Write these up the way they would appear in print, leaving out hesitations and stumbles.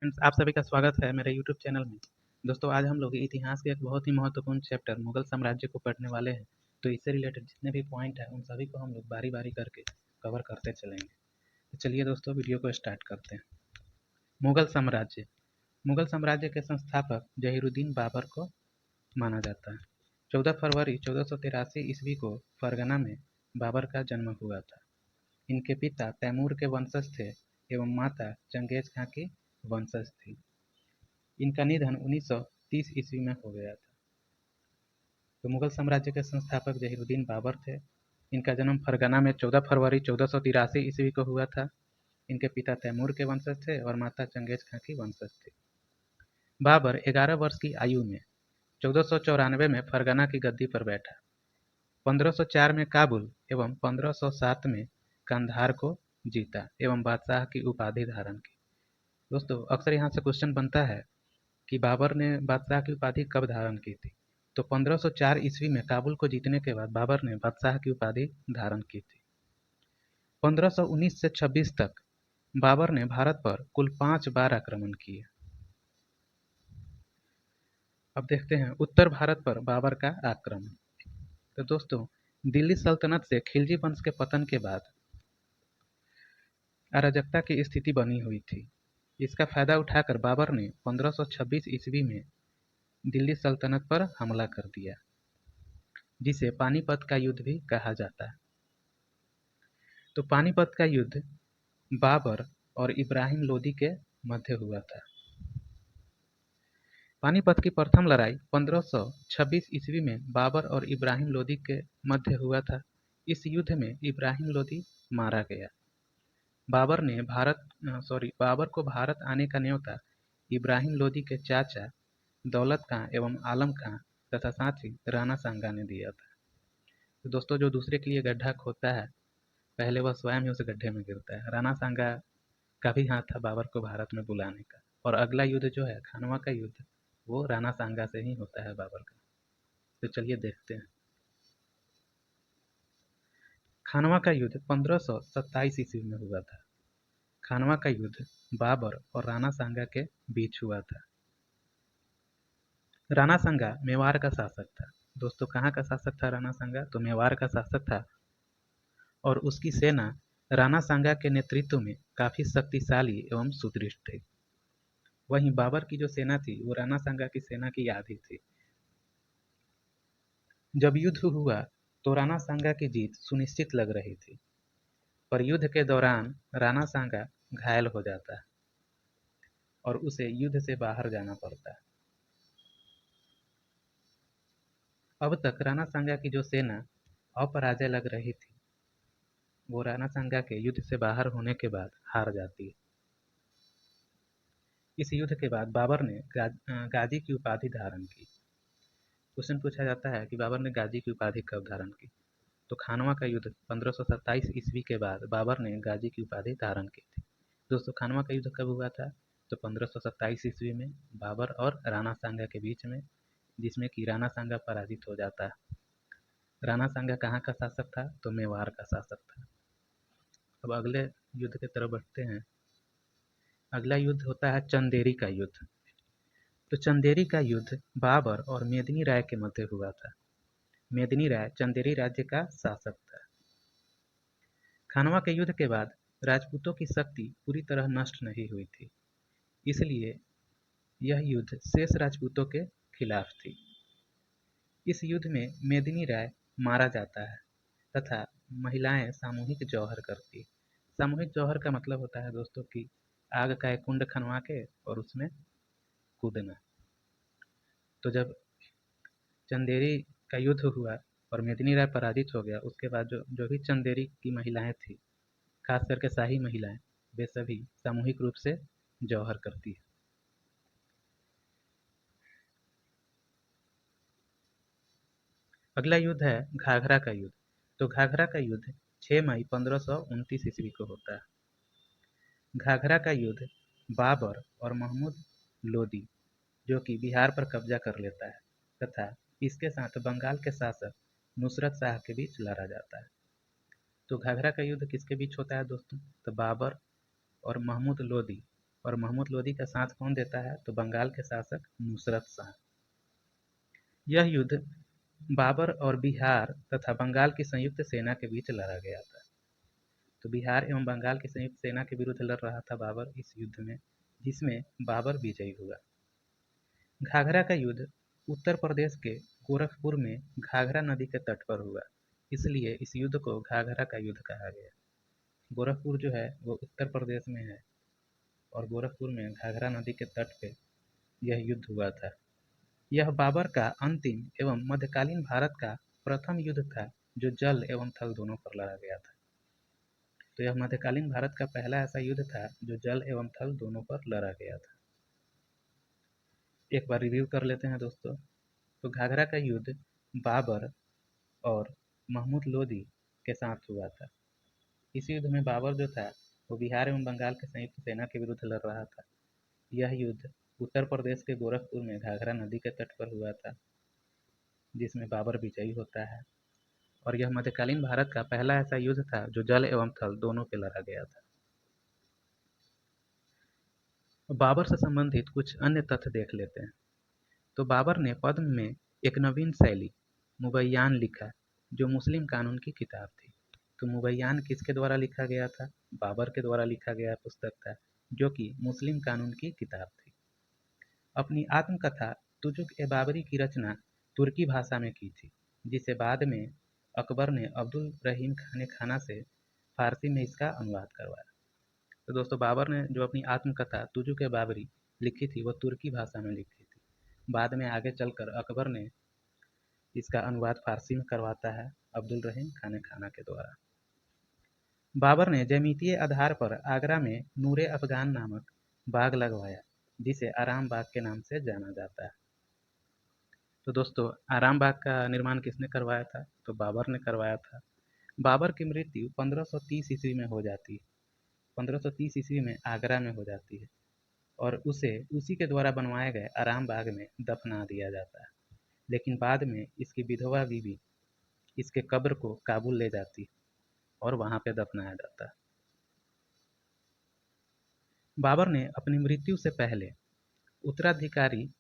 Friends, आप सभी का स्वागत है मेरे यूट्यूब चैनल में। दोस्तों, आज हम लोग इतिहास के एक बहुत ही महत्वपूर्ण चैप्टर मुगल साम्राज्य को पढ़ने वाले हैं। तो इससे रिलेटेड जितने भी पॉइंट हैं उन सभी को हम लोग बारी बारी करके कवर करते चलेंगे। तो चलिए दोस्तों, वीडियो को स्टार्ट करते हैं। मुगल साम्राज्य। मुगल साम्राज्य के संस्थापक जहीरुद्दीन बाबर को माना जाता है। 14 फरवरी 1483 ईस्वी को फरगना में बाबर का जन्म हुआ था। इनके पिता तैमूर के वंशज थे एवं माता चंगेज खां की वंशज थी। इनका निधन 1930 ईस्वी में हो गया था। तो मुगल साम्राज्य के संस्थापक जहीरुद्दीन बाबर थे। इनका जन्म फरगना में 14 फरवरी 1483 ईस्वी को हुआ था। इनके पिता तैमूर के वंशज थे और माता चंगेज खां की वंशज थी। बाबर 11 वर्ष की आयु में 1494 में फरगना की गद्दी पर बैठा। 1504 में काबुल एवं 1507 में कंधार को जीता एवं बादशाह की उपाधि धारण की। दोस्तों, अक्सर यहाँ से क्वेश्चन बनता है कि बाबर ने बादशाह की उपाधि कब धारण की थी। तो 1504 ईस्वी में काबुल को जीतने के बाद बाबर ने बादशाह की उपाधि धारण की थी। 1519 से 26 तक बाबर ने भारत पर कुल 5 बार आक्रमण किए। अब देखते हैं उत्तर भारत पर बाबर का आक्रमण। तो दोस्तों, दिल्ली सल्तनत से खिलजी वंश के पतन के बाद अराजकता की स्थिति बनी हुई थी। इसका फायदा उठाकर बाबर ने 1526 ईस्वी में दिल्ली सल्तनत पर हमला कर दिया, जिसे पानीपत का युद्ध भी कहा जाता है। तो पानीपत का युद्ध बाबर और इब्राहिम लोदी के मध्य हुआ था। पानीपत की प्रथम लड़ाई 1526 ईस्वी में बाबर और इब्राहिम लोदी के मध्य हुआ था। इस युद्ध में इब्राहिम लोदी मारा गया। बाबर को भारत आने का न्योता इब्राहिम लोदी के चाचा दौलत खां एवं आलम खां तथा साथ ही राणा सांगा ने दिया था। तो दोस्तों, जो दूसरे के लिए गड्ढा खोदता है, पहले वह स्वयं ही उस गड्ढे में गिरता है। राणा सांगा का भी हाथ था बाबर को भारत में बुलाने का। और अगला युद्ध जो है खानवा का युद्ध, वो राणा सांगा से ही होता है बाबर का। तो चलिए देखते हैं। खानवा का युद्ध 1527 ईस्वी में हुआ था। खानवा का युद्ध बाबर और राणा सांगा के बीच हुआ था। राणा सांगा मेवाड़ का शासक था। दोस्तों, कहाँ का शासक था राणा सांगा? तो मेवाड़ का शासक था। और उसकी सेना राणा सांगा के नेतृत्व में काफी शक्तिशाली एवं सुदृढ़ थी। वहीं बाबर की जो सेना थी वो राणा सांगा की सेना की आधी थी। जब युद्ध हुआ तो राणा सांगा की जीत सुनिश्चित लग रही थी, पर युद्ध के दौरान राणा सांगा घायल हो जाता है और उसे युद्ध से बाहर जाना पड़ता है। अब तक राणा सांगा की जो सेना अपराजय लग रही थी, वो राणा सांगा के युद्ध से बाहर होने के बाद हार जाती है। इस युद्ध के बाद बाबर ने गाजी की उपाधि धारण की। क्वेश्चन पूछा जाता है कि बाबर ने गाजी की उपाधि कब धारण की। तो खानवा का युद्ध 1527 ईस्वी के बाद बाबर ने गाजी की उपाधि धारण की थी। दोस्तों, खानवा का युद्ध कब हुआ था? तो 1527 ईस्वी में बाबर और राणा सांगा के बीच में, जिसमें कि राणा सांगा पराजित हो जाता है। राणा सांगा कहाँ का शासक था? तो मेवाड़ का शासक था। अब अगले युद्ध की तरफ बढ़ते हैं। अगला युद्ध होता है चंदेरी का युद्ध। तो चंदेरी का युद्ध बाबर और मेदिनी राय के मध्य हुआ था। मेदिनी राय चंदेरी राज्य का शासक था। खानवा के युद्ध के बाद राजपूतों की शक्ति पूरी तरह नष्ट नहीं हुई थी, इसलिए यह युद्ध शेष राजपूतों के खिलाफ थी। इस युद्ध में मेदिनी राय मारा जाता है तथा महिलाएं सामूहिक जौहर करती। सामूहिक जौहर का मतलब होता है दोस्तों कि आग का एक कुंड खनवा के और उसमें कूदना। तो जब चंदेरी का युद्ध हुआ और मेदिनी राय पराजित हो गया, उसके बाद जो जो भी चंदेरी की महिलाएं थी, खास करके शाही महिलाएं, वे सभी सामूहिक रूप से जौहर करती है। अगला युद्ध है घाघरा का युद्ध। तो घाघरा का युद्ध 6 मई 1529 ईस्वी को होता है। घाघरा का युद्ध बाबर और महमूद लोदी, जो कि बिहार पर कब्जा कर लेता है, तथा इसके साथ बंगाल के शासक नुसरत शाह के बीच लड़ा जाता है। तो घाघरा का युद्ध किसके बीच होता है दोस्तों? तो बाबर और महमूद लोदी, और महमूद लोदी का साथ कौन देता है? तो बंगाल के शासक नुसरत शाह। यह युद्ध बाबर और बिहार तथा बंगाल की संयुक्त सेना के बीच लड़ा गया था। तो बिहार एवं बंगाल की संयुक्त सेना के विरुद्ध लड़ रहा था बाबर इस युद्ध में, जिसमें बाबर विजयी हुआ। घाघरा का युद्ध उत्तर प्रदेश के गोरखपुर में घाघरा नदी के तट पर हुआ, इसलिए इस युद्ध को घाघरा का युद्ध कहा गया। गोरखपुर जो है वो उत्तर प्रदेश में है और गोरखपुर में घाघरा नदी के तट पे यह युद्ध हुआ था। यह बाबर का अंतिम एवं मध्यकालीन भारत का प्रथम युद्ध था जो जल एवं थल दोनों पर लड़ा गया था। तो यह मध्यकालीन भारत का पहला ऐसा युद्ध था जो जल एवं थल दोनों पर लड़ा गया था। एक बार रिव्यू कर लेते हैं दोस्तों। तो घाघरा का युद्ध बाबर और महमूद लोदी के साथ हुआ था। इस युद्ध में बाबर जो था वो बिहार एवं बंगाल के संयुक्त सेना के विरुद्ध लड़ रहा था। यह युद्ध उत्तर प्रदेश के गोरखपुर में घाघरा नदी के तट पर हुआ था, जिसमें बाबर विजयी होता है। और यह मध्यकालीन भारत का पहला ऐसा युद्ध था जो जल एवं थल दोनों पे लड़ा गया था। बाबर से संबंधित कुछ अन्य तथ्य देख लेते हैं। तो बाबर ने पद्म में एक नवीन शैली मुबय्यान लिखा, जो मुस्लिम कानून की किताब थी। तो मुबय्यान किसके द्वारा लिखा गया था? बाबर के द्वारा लिखा गया पुस्तक था, जो कि मुस्लिम कानून की किताब थी। अपनी आत्मकथा तुजुक-ए-बाबरी की रचना तुर्की भाषा में की थी, जिसे बाद में अकबर ने अब्दुल रहीम खान खाना से फारसी में इसका अनुवाद करवाया। तो दोस्तों, बाबर ने जो अपनी आत्मकथा तुजुक-ए-बाबरी लिखी थी वो तुर्की भाषा में लिखी थी। बाद में आगे चलकर अकबर ने इसका अनुवाद फारसी में करवाता है अब्दुल रहीम खान खाना के द्वारा। बाबर ने ज्यामितीय आधार पर आगरा में नूरे अफगान नामक बाग लगवाया, जिसे आराम बाग के नाम से जाना जाता है। तो दोस्तों, आराम बाग का निर्माण किसने करवाया था? तो बाबर ने करवाया था। बाबर की मृत्यु 1530 ईस्वी में हो जाती है। 1530 ईस्वी में आगरा में हो जाती है और उसे उसी के द्वारा बनवाए गए आराम बाग में दफना दिया जाता है। लेकिन बाद में इसकी विधवा बीवी इसके कब्र को काबुल ले जाती और वहां पे दफनाया जाता है। बाबर ने अपनी मृत्यु से पहले उत्तराधिकारी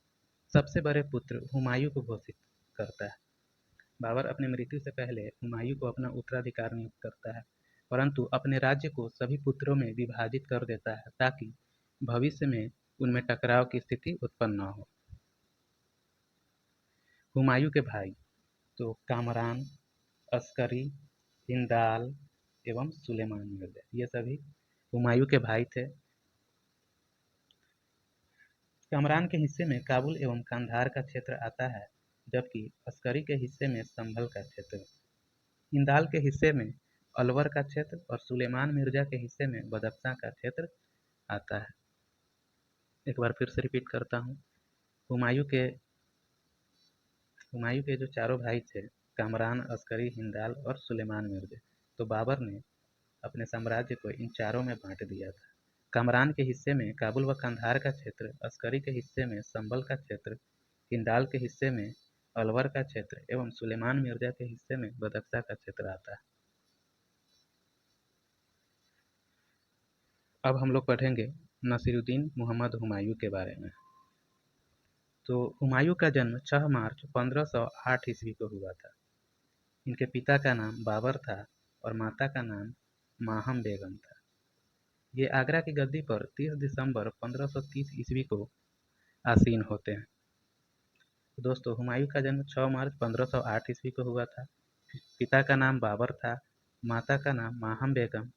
सबसे बड़े पुत्र हुमायूं को घोषित करता है। बाबर अपनी मृत्यु से पहले हुमायूं को अपना उत्तराधिकार नियुक्त करता है, परंतु अपने राज्य को सभी पुत्रों में विभाजित कर देता है ताकि भविष्य में उनमें टकराव की स्थिति उत्पन्न न हो। हुमायूं के भाई तो कामरान, अस्करी, हिंदाल एवं सुलेमान मिर्जा, ये सभी हुमायूं के भाई थे। कामरान के हिस्से में काबुल एवं कंधार का क्षेत्र आता है, जबकि अस्करी के हिस्से में संभल का क्षेत्र, हिंदाल के हिस्से में अलवर का क्षेत्र और सुलेमान मिर्जा के हिस्से में बदख्शां का क्षेत्र आता है। एक बार फिर से रिपीट करता हूँ। हुमायूं के जो चारों भाई थे, कामरान, अस्करी, हिंदाल और सुलेमान मिर्जा, तो बाबर ने अपने साम्राज्य को इन चारों में बांट दिया था। कामरान के हिस्से में काबुल व कंधार का क्षेत्र, अस्करी के हिस्से में संभल का क्षेत्र, हिंदाल के हिस्से में अलवर का क्षेत्र एवं सुलेमान मिर्जा के हिस्से में बदख्शां का क्षेत्र आता है। अब हम लोग पढ़ेंगे नसीरुद्दीन मोहम्मद हुमायूं के बारे में। तो हुमायूं का जन्म 6 मार्च 1508 ईस्वी को हुआ था। इनके पिता का नाम बाबर था और माता का नाम माहम बेगम था। ये आगरा की गद्दी पर 30 दिसंबर 1530 ईस्वी को आसीन होते हैं। तो दोस्तों, हुमायूं का जन्म 6 मार्च 1508 ईस्वी को हुआ था। पिता का नाम बाबर था, माता का नाम माहम बेगम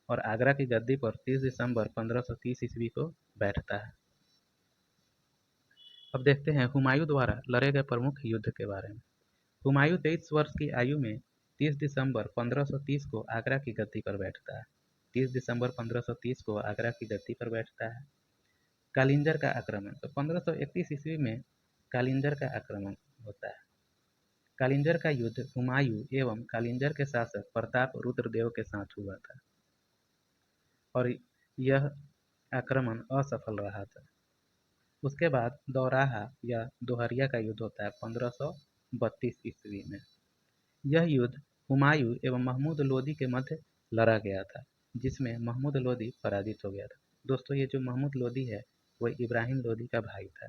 और आगरा की गद्दी पर 30 दिसंबर 1530 ईस्वी को बैठता है। अब देखते हैं हुमायूं द्वारा लड़े गए प्रमुख युद्ध के बारे में। हुमायूं 23 वर्ष की आयु में 30 दिसंबर 1530 को आगरा की गद्दी पर बैठता है। 30 दिसंबर 1530 को आगरा की गद्दी पर बैठता है। कालिंजर का आक्रमण, तो 1531 ईस्वी में कालिंजर का आक्रमण होता है। कालिंजर का युद्ध हुमायूं एवं कालिंजर के शासक प्रताप रुद्रदेव के साथ हुआ था और यह आक्रमण असफल रहा था। उसके बाद दौराहा या दोहरिया का युद्ध होता है 1532 ईस्वी में। यह युद्ध हुमायूं एवं महमूद लोदी के मध्य लड़ा गया था, जिसमें महमूद लोदी पराजित हो गया था। दोस्तों ये जो महमूद लोदी है वो इब्राहिम लोदी का भाई था।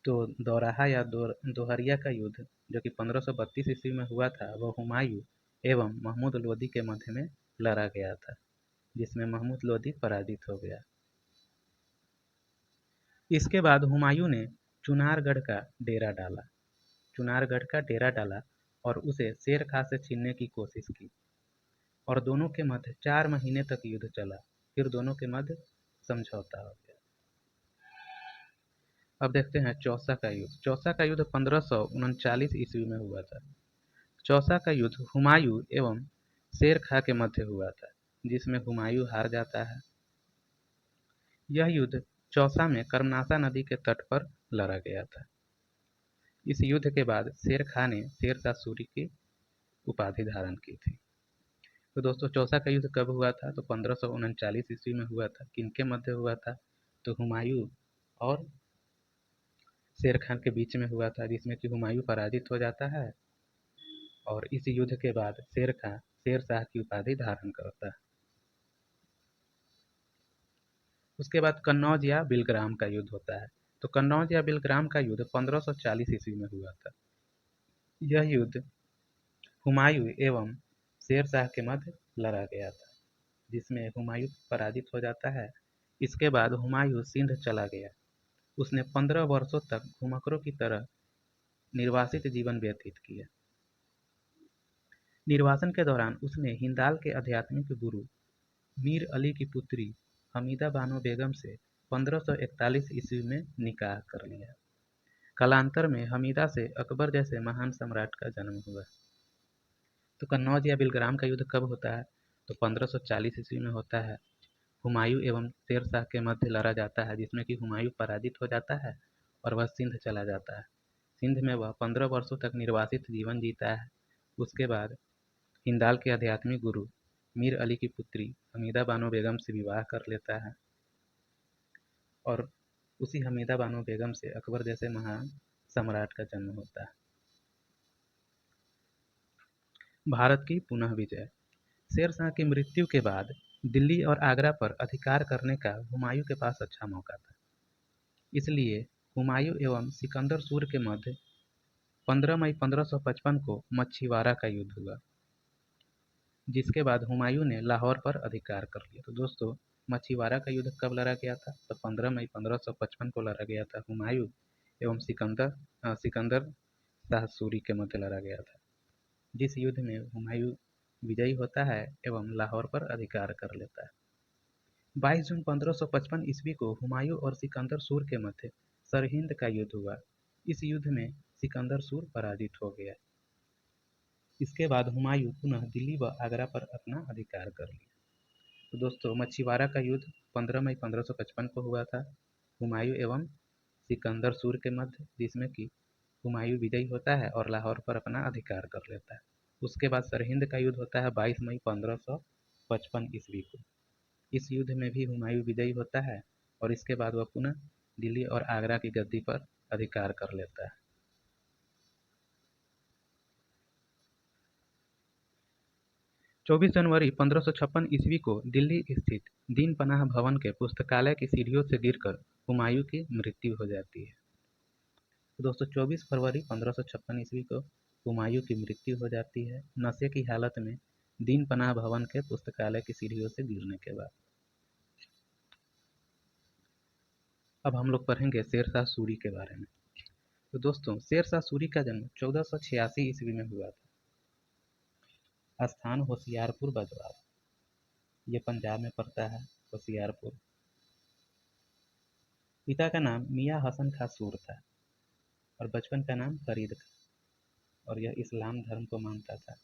तो दोराहा या दोहरिया का युद्ध जो कि 1532 ईस्वी में हुआ था वह हुमायूं एवं महमूद लोदी के मध्य में लड़ा गया था, जिसमें महमूद लोदी पराजित हो गया। इसके बाद हुमायूं ने चुनारगढ़ का डेरा डाला और उसे शेर खां से छीनने की कोशिश की और दोनों के मध्य 4 महीने तक युद्ध चला। फिर दोनों के मध्य समझौता हो गया। अब देखते हैं चौसा का युद्ध। चौसा का युद्ध 1539 ईस्वी में हुआ था। चौसा का युद्ध हुमायूं एवं शेर खां के मध्य हुआ था, जिसमें हुमायूं हार जाता है। यह युद्ध चौसा में कर्मनाशा नदी के तट पर लड़ा गया था। इस युद्ध के बाद शेर खां ने शेरशाह सूरी की उपाधि धारण की थी। तो दोस्तों चौसा का युद्ध कब हुआ था? तो 1539 ईस्वी में हुआ था। किनके मध्य हुआ था? तो हुमायूं और शेर खान के बीच में हुआ था, जिसमें कि हुमायूं पराजित हो जाता है और इस युद्ध के बाद शेर खां शेरशाह की उपाधि धारण करता है। उसके बाद कन्नौज या बिलग्राम का युद्ध होता है। तो कन्नौज या बिलग्राम का युद्ध 1540 ईस्वी में हुआ था। यह युद्ध हुमायूं एवं शेरशाह के मध्य लड़ा गया था, जिसमें हुमायूं पराजित हो जाता है। इसके बाद हुमायूं सिंध चला गया। उसने 15 वर्षों तक घुमक्कड़ों की तरह निर्वासित जीवन व्यतीत किया। निर्वासन के दौरान उसने हिंदाल के आध्यात्मिक गुरु मीर अली की पुत्री हमीदा बानो बेगम से 1541 ईस्वी में निकाह कर लिया। कालांतर में हमीदा से अकबर जैसे महान सम्राट का जन्म हुआ। तो कन्नौज या बिलग्राम का युद्ध कब होता है? तो 1540 ईस्वी में होता है। हुमायूं एवं शेरशाह के मध्य लड़ा जाता है, जिसमें कि हुमायूं पराजित हो जाता है और वह सिंध चला जाता है। सिंध में वह 15 वर्षों तक निर्वासित जीवन जीता है। उसके बाद हिंदाल के आध्यात्मिक गुरु मीर अली की पुत्री हमीदा बानो बेगम से विवाह कर लेता है और उसी हमीदा बानो बेगम से अकबर जैसे महान सम्राट का जन्म होता है। भारत की पुनः विजय। शेरशाह की मृत्यु के बाद दिल्ली और आगरा पर अधिकार करने का हुमायूं के पास अच्छा मौका था। इसलिए हुमायूं एवं सिकंदर सूर के मध्य 15 मई 1555 को मछीवाड़ा का युद्ध हुआ, जिसके बाद हुमायूं ने लाहौर पर अधिकार कर लिया। तो दोस्तों मछीवाड़ा का युद्ध कब लड़ा गया था? तो 15 मई 1555 को लड़ा गया था। हुमायूं एवं सिकंदर शाह सूरी के मध्य लड़ा गया था, जिस युद्ध में हुमायूं विजयी होता है एवं लाहौर पर अधिकार कर लेता है। 22 जून 1555 ईस्वी को हुमायूं और सिकंदर सूर के मध्य सरहिंद का युद्ध हुआ। इस युद्ध में सिकंदर सूर पराजित हो गया। इसके बाद हुमायूं पुनः दिल्ली व आगरा पर अपना अधिकार कर लिया। तो दोस्तों मछीवाड़ा का युद्ध 15 मई 1555 को हुआ था हुमायूं एवं सिकंदर सूर के मध्य, जिसमें कि हुमायूं विजयी होता है और लाहौर पर अपना अधिकार कर लेता है। उसके बाद सरहिंद का युद्ध होता है 22 मई 1555 ईस्वी को। इस युद्ध में भी हुमायूं विजयी होता है और इसके बाद वह पुनः दिल्ली और आगरा की गद्दी पर अधिकार कर लेता है। 24 जनवरी 1556 ईस्वी को दिल्ली स्थित दीन पनाह भवन के पुस्तकालय की सीढ़ियों से गिरकर हुमायूं की मृत्यु हो जाती है। तो दोस्तों 24 फरवरी 1556 ईस्वी को हुमायूं की मृत्यु हो जाती है नशे की हालत में दीन पनाह भवन के पुस्तकालय की सीढ़ियों से गिरने के बाद। अब हम लोग पढ़ेंगे शेरशाह सूरी के बारे में। तो दोस्तों शेरशाह सूरी का जन्म 1486 ईस्वी में हुआ था। स्थान होशियारपुर बजवाड़ा, ये पंजाब में पड़ता है होशियारपुर। पिता का नाम मियाँ हसन खां सूर था और बचपन का नाम फरीद था और यह इस्लाम धर्म को मानता था।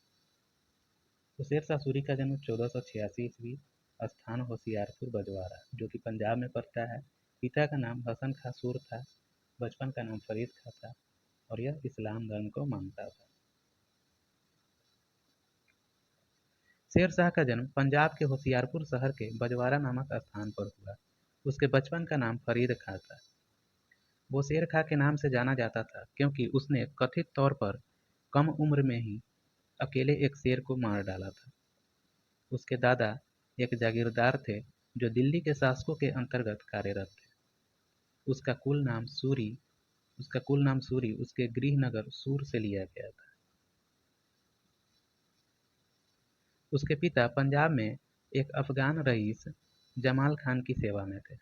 तो शेरशाह सूरी का जन्म 1486 ईस्वी, स्थान होशियारपुर बजवाड़ा जो कि पंजाब में पड़ता है। पिता का नाम हसन खां सूर था, बचपन का नाम फरीद खां था और यह इस्लाम धर्म को मानता था। शेरशाह का जन्म पंजाब के होशियारपुर शहर के बजवाड़ा नामक स्थान पर हुआ। उसके बचपन का नाम फरीद खां था। वो शेर खां के नाम से जाना जाता था क्योंकि उसने कथित तौर पर कम उम्र में ही अकेले एक शेर को मार डाला था। उसके दादा एक जागीरदार थे जो दिल्ली के शासकों के अंतर्गत कार्यरत थे। उसका कुल नाम सूरी उसके गृह नगर सूर से लिया गया था। उसके पिता पंजाब में एक अफगान रईस जमाल खान की सेवा में थे।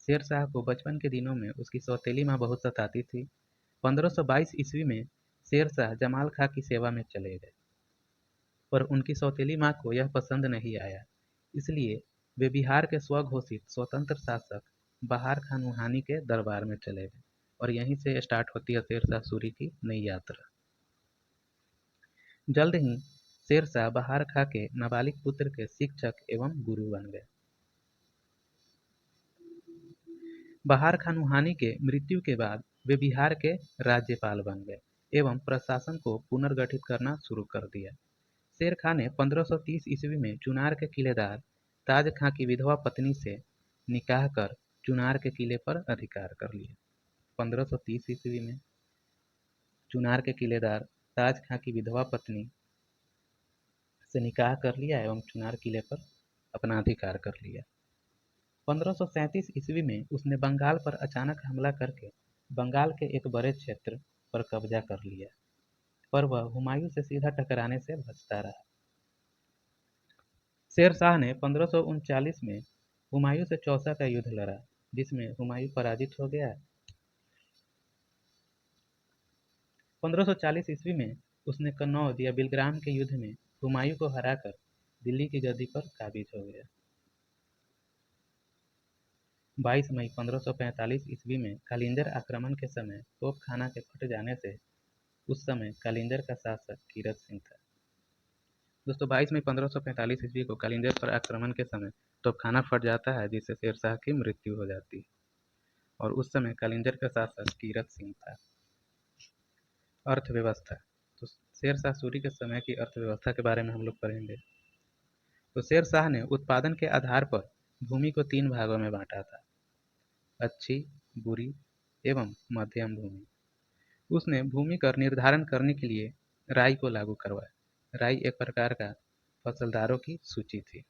शेर शाह को बचपन के दिनों में उसकी सौतेली माँ बहुत सताती थी। 1522 ईस्वी में शेर शाह जमाल खां की सेवा में चले गए, पर उनकी सौतेली माँ को यह पसंद नहीं आया। इसलिए वे बिहार के स्वघोषित स्वतंत्र शासक बहार खान रूहानी के दरबार में चले गए और यहीं से स्टार्ट होती है शेर शाह सूरी की नई यात्रा। जल्द ही शेर शाह बहार खां के नाबालिग पुत्र के शिक्षक एवं गुरु बन गए। बहार खान रूहानी के मृत्यु के बाद वे बिहार के राज्यपाल बन गए एवं प्रशासन को पुनर्गठित करना शुरू कर दिया। शेर खां ने 1530 ईस्वी में चुनार के किलेदार ताज खां की विधवा पत्नी से निकाह कर चुनार के किले पर अधिकार कर लिया। 1530 ईस्वी में चुनार के किलेदार ताज खां की विधवा पत्नी से निकाह कर लिया एवं चुनार किले पर अपना अधिकार कर लिया। 1537 ईस्वी में उसने बंगाल पर अचानक हमला करके बंगाल के एक बड़े क्षेत्र पर कब्जा कर लिया, पर वह हुमायूं से सीधा टकराने से बचता रहा। शेर शाह ने 1539 में हुमायूं से चौसा का युद्ध लड़ा, जिसमें हुमायूं पराजित हो गया। 1540 ईस्वी में उसने कन्नौज या बिलग्राम के युद्ध में हुमायूं को हराकर दिल्ली की गद्दी पर काबिज हो गया। 22 मई 1545 ईस्वी में कालिंजर आक्रमण के समय तोपखाना के फट जाने से उस समय कालिंजर का शासक कीरत सिंह था। दोस्तों 22 मई 1545 ईस्वी को कालिंजर पर आक्रमण के समय तोपखाना फट जाता है, जिससे शेर शाह की मृत्यु हो जाती है और उस समय कालिंजर का शासक कीरत सिंह था। अर्थव्यवस्था, तो शेर शाह सूरी के समय की अर्थव्यवस्था के बारे में हम लोग पढ़ेंगे। तो शेर शाह ने उत्पादन के आधार पर भूमि को 3 भागों में बांटा था, अच्छी, बुरी एवं मध्यम भूमि। उसने भूमि का निर्धारण करने के लिए राई को लागू करवाया। राई एक प्रकार का फसलदारों की सूची थी।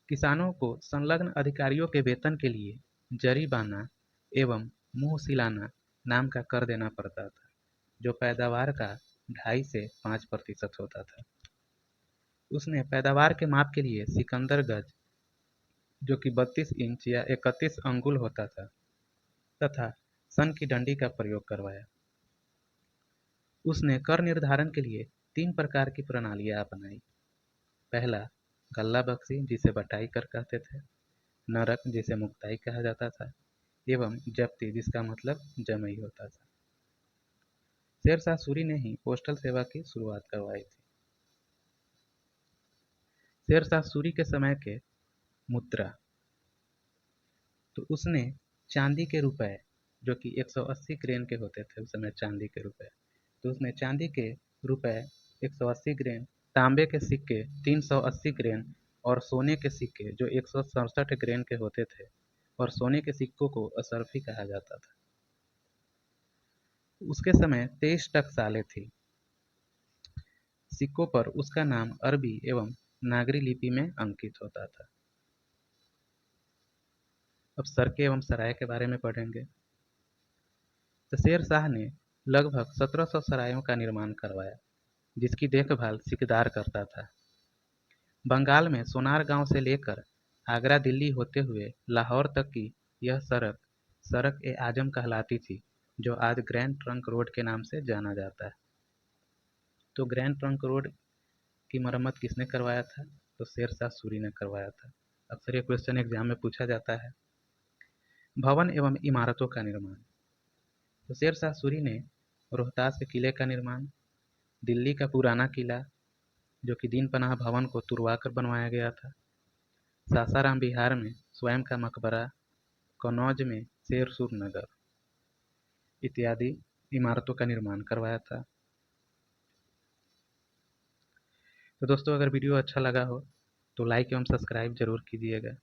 किसानों को संलग्न अधिकारियों के वेतन के लिए जरीबाना एवं मुहसिलाना नाम का कर देना पड़ता था, जो पैदावार का 2.5 से 5% होता था। उसने पैदावार के माप के लिए सिकंदर गज, जो कि 32 इंच या 31 अंगुल होता था, तथा सन की डंडी का प्रयोग करवाया। उसने कर निर्धारण के लिए 3 प्रकार की प्रणालियां अपनाई। पहला, गल्ला बख्शी, जिसे बटाई कर कहते थे, नरक, जिसे मुक्ताई कहा जाता था, एवं जब्ती, जिसका मतलब जमई होता था। शेर शाह सूरी ने ही पोस्टल सेवा की शुरुआत करवाई थी। शेर शाह सूरी के समय के मुद्रा, तो उसने चांदी के रुपए, जो कि 180 ग्रेन के होते थे उस समय चांदी के रुपए, तो उसने चांदी के रुपए 180 ग्रेन, तांबे के सिक्के 380 ग्रेन और सोने के सिक्के जो 167 ग्रेन के होते थे, और सोने के सिक्कों को असरफी कहा जाता था। उसके समय 23 टकसालें थी। सिक्कों पर उसका नाम अरबी एवं नागरी लिपि में अंकित होता था। अब सड़कें एवं सराय के बारे में पढ़ेंगे। तो शेर शाह ने लगभग 1700 सरायों का निर्माण करवाया, जिसकी देखभाल सिकदार करता था। बंगाल में सोनार गांव से लेकर आगरा दिल्ली होते हुए लाहौर तक की यह सड़क ए आजम कहलाती थी, जो आज ग्रैंड ट्रंक रोड के नाम से जाना जाता है। तो ग्रैंड ट्रंक रोड की मरम्मत किसने करवाया था? तो शेर शाह सूरी ने करवाया था। अक्सर ये क्वेश्चन एग्जाम में पूछा जाता है। भवन एवं इमारतों का निर्माण, तो शेर शाह सूरी ने रोहतास के किले का निर्माण, दिल्ली का पुराना किला जो कि दीन पनाह भवन को तुड़वाकर बनवाया गया था, सासाराम बिहार में स्वयं का मकबरा, कन्नौज में शेरसुर नगर इत्यादि इमारतों का निर्माण करवाया था। तो दोस्तों, अगर वीडियो अच्छा लगा हो तो लाइक एवं सब्सक्राइब जरूर कीजिएगा।